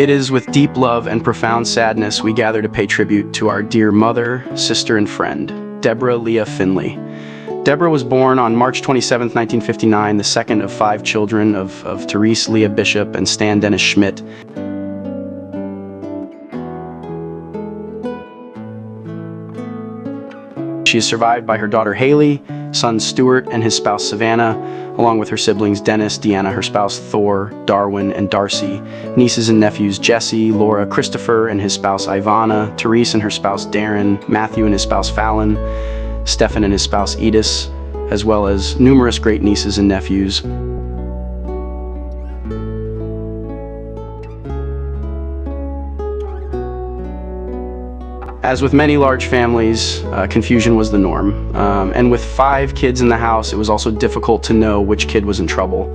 It is with deep love and profound sadness we gather to pay tribute to our dear mother, sister, and friend, Debra Leah Finlay. Debra was born on March 27, 1959, the second of 5 children of Therese Leah Bishop and Stan Dennis Schmidt. She is survived by her daughter Haley, son Stuart and his spouse Savannah, along with her siblings Dennis, Deanna, her spouse Thor, Darwin, and Darcy, nieces and nephews Jesse, Laura, Christopher and his spouse Ivana, Therese and her spouse Darren, Matthew and his spouse Fallon, Stefan and his spouse Edis, as well as numerous great nieces and nephews. As with many large families, confusion was the norm. And with 5 kids in the house, it was also difficult to know which kid was in trouble.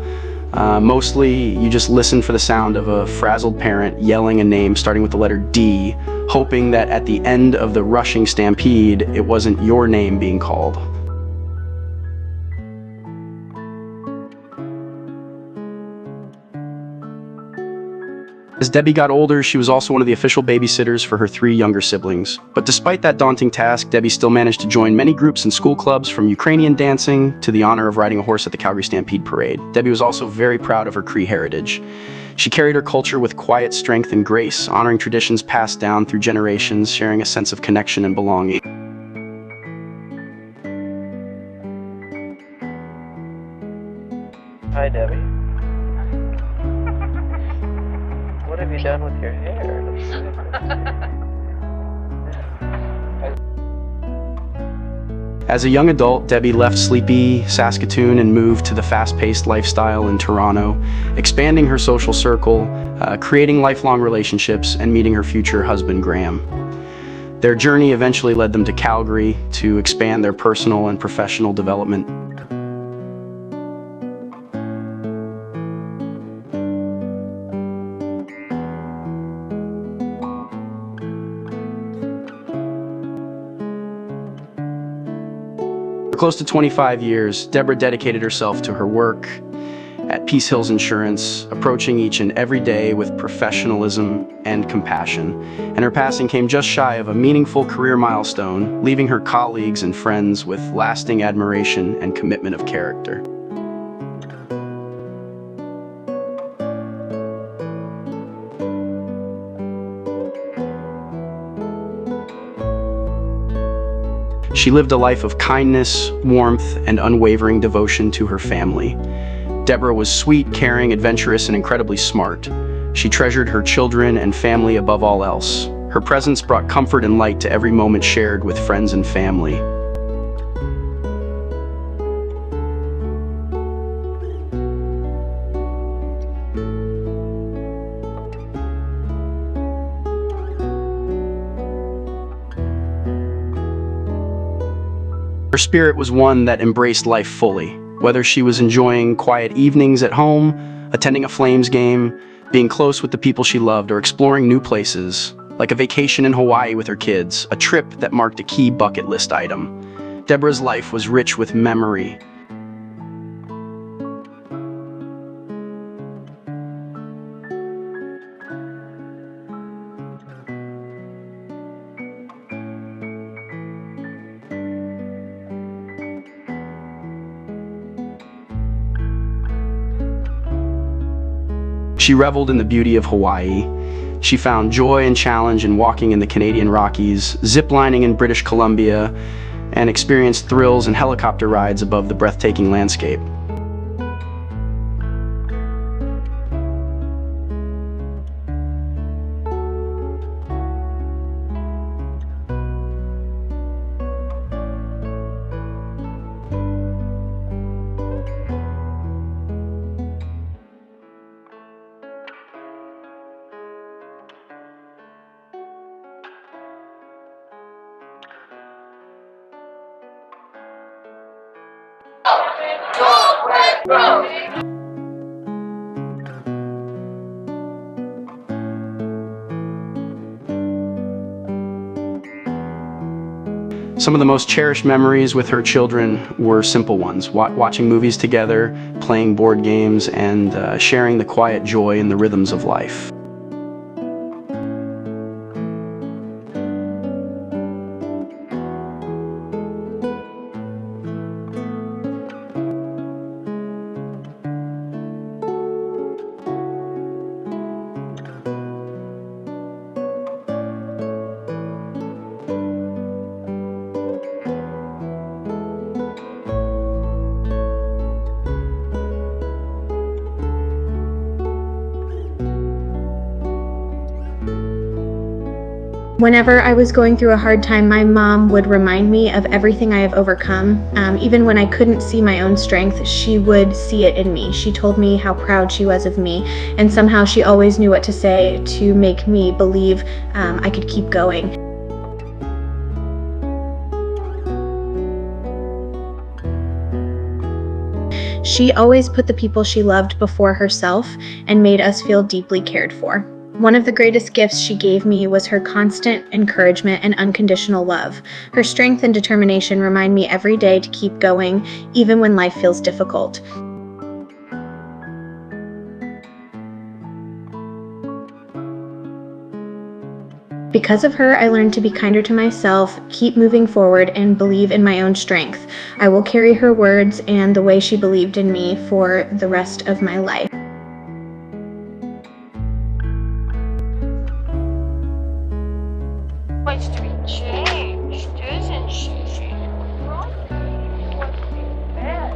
Mostly, you just listened for the sound of a frazzled parent yelling a name starting with the letter D, hoping that at the end of the rushing stampede, it wasn't your name being called. As Debbie got older, she was also one of the official babysitters for her 3 younger siblings. But despite that daunting task, Debbie still managed to join many groups and school clubs, from Ukrainian dancing to the honor of riding a horse at the Calgary Stampede Parade. Debbie was also very proud of her Cree heritage. She carried her culture with quiet strength and grace, honoring traditions passed down through generations, sharing a sense of connection and belonging. Hi, Debbie. What have you done with your hair? As a young adult, Debbie left sleepy Saskatoon and moved to the fast-paced lifestyle in Toronto, expanding her social circle, creating lifelong relationships, and meeting her future husband, Graham. Their journey eventually led them to Calgary to expand their personal and professional development. For close to 25 years, Debra dedicated herself to her work at Peace Hills Insurance, approaching each and every day with professionalism and compassion. And her passing came just shy of a meaningful career milestone, leaving her colleagues and friends with lasting admiration and commitment of character. She lived a life of kindness, warmth, and unwavering devotion to her family. Debra was sweet, caring, adventurous, and incredibly smart. She treasured her children and family above all else. Her presence brought comfort and light to every moment shared with friends and family. Her spirit was one that embraced life fully, whether she was enjoying quiet evenings at home, attending a Flames game, being close with the people she loved, or exploring new places, like a vacation in Hawaii with her kids, a trip that marked a key bucket list item. Debra's life was rich with memory. She reveled in the beauty of Hawaii. She found joy and challenge in walking in the Canadian Rockies, ziplining in British Columbia, and experienced thrills and helicopter rides above the breathtaking landscape. Some of the most cherished memories with her children were simple ones, watching movies together, playing board games, and sharing the quiet joy in the rhythms of life. Whenever I was going through a hard time, my mom would remind me of everything I have overcome. Even when I couldn't see my own strength, she would see it in me. She told me how proud she was of me, and somehow she always knew what to say to make me believe I could keep going. She always put the people she loved before herself and made us feel deeply cared for. One of the greatest gifts she gave me was her constant encouragement and unconditional love. Her strength and determination remind me every day to keep going, even when life feels difficult. Because of her, I learned to be kinder to myself, keep moving forward, and believe in my own strength. I will carry her words and the way she believed in me for the rest of my life. Wants to be changed, isn't she? Wants to be fed.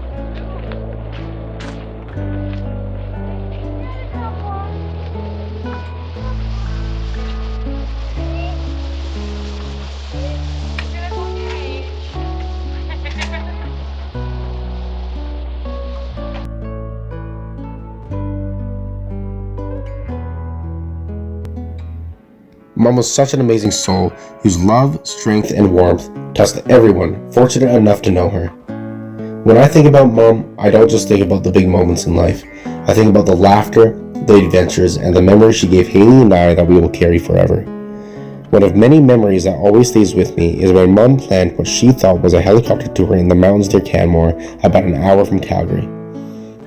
Mom was such an amazing soul whose love, strength, and warmth touched everyone fortunate enough to know her. When I think about Mom, I don't just think about the big moments in life. I think about the laughter, the adventures, and the memories she gave Haley and I that we will carry forever. One of many memories that always stays with me is when Mom planned what she thought was a helicopter tour in the mountains near Canmore, about an hour from Calgary.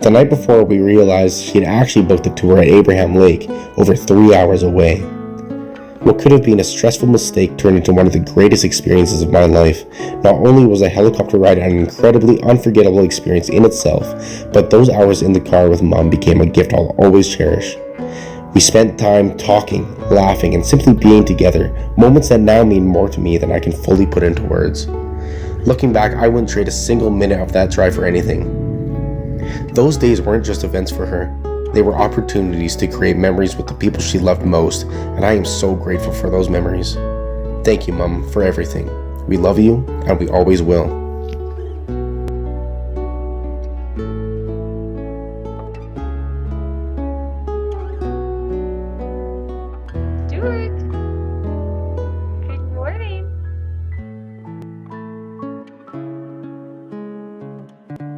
The night before, we realized she had actually booked a tour at Abraham Lake, over 3 hours away. What could have been a stressful mistake turned into one of the greatest experiences of my life. Not only was a helicopter ride an incredibly unforgettable experience in itself, but those hours in the car with Mom became a gift I'll always cherish. We spent time talking, laughing, and simply being together, moments that now mean more to me than I can fully put into words. Looking back, I wouldn't trade a single minute of that drive for anything. Those days weren't just events for her. They were opportunities to create memories with the people she loved most, and I am so grateful for those memories. Thank you, Mom, for everything. We love you, and we always will. Do it. Good morning.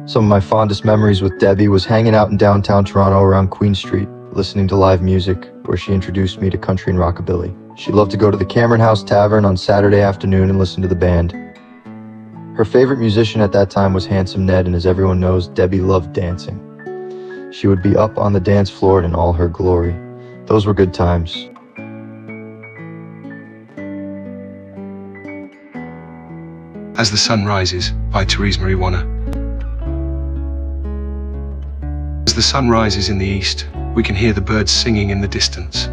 Some of my fondest memories with Debbie was hanging out in downtown Toronto around Queen Street, listening to live music, where she introduced me to country and rockabilly. She loved to go to the Cameron House Tavern on Saturday afternoon and listen to the band. Her favorite musician at that time was Handsome Ned, and as everyone knows, Debbie loved dancing. She would be up on the dance floor in all her glory. Those were good times. As the Sun Rises by Therese Marie Warner. As the sun rises in the east, we can hear the birds singing in the distance.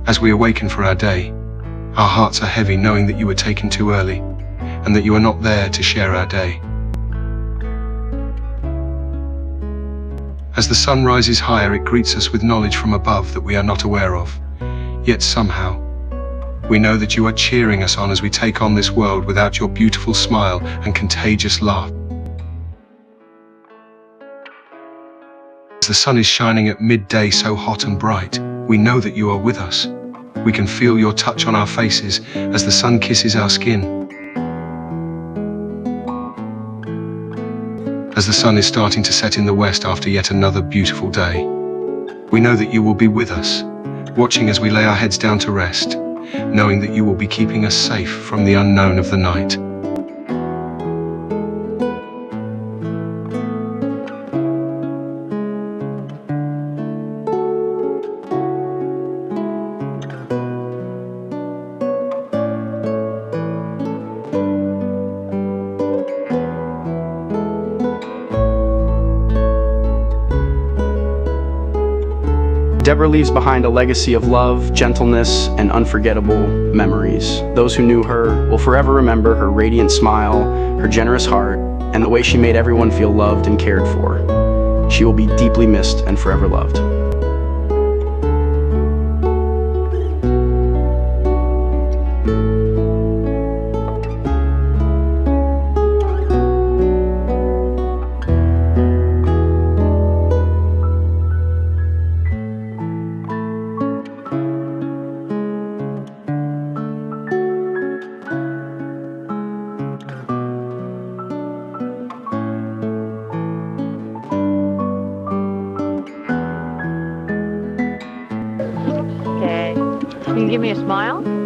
As we awaken for our day, our hearts are heavy knowing that you were taken too early, and that you are not there to share our day. As the sun rises higher, it greets us with knowledge from above that we are not aware of. Yet somehow, we know that you are cheering us on as we take on this world without your beautiful smile and contagious laugh. As the sun is shining at midday so hot and bright, we know that you are with us. We can feel your touch on our faces as the sun kisses our skin. As the sun is starting to set in the west after yet another beautiful day, we know that you will be with us, watching as we lay our heads down to rest, knowing that you will be keeping us safe from the unknown of the night. Debra leaves behind a legacy of love, gentleness, and unforgettable memories. Those who knew her will forever remember her radiant smile, her generous heart, and the way she made everyone feel loved and cared for. She will be deeply missed and forever loved. Can you give me a smile?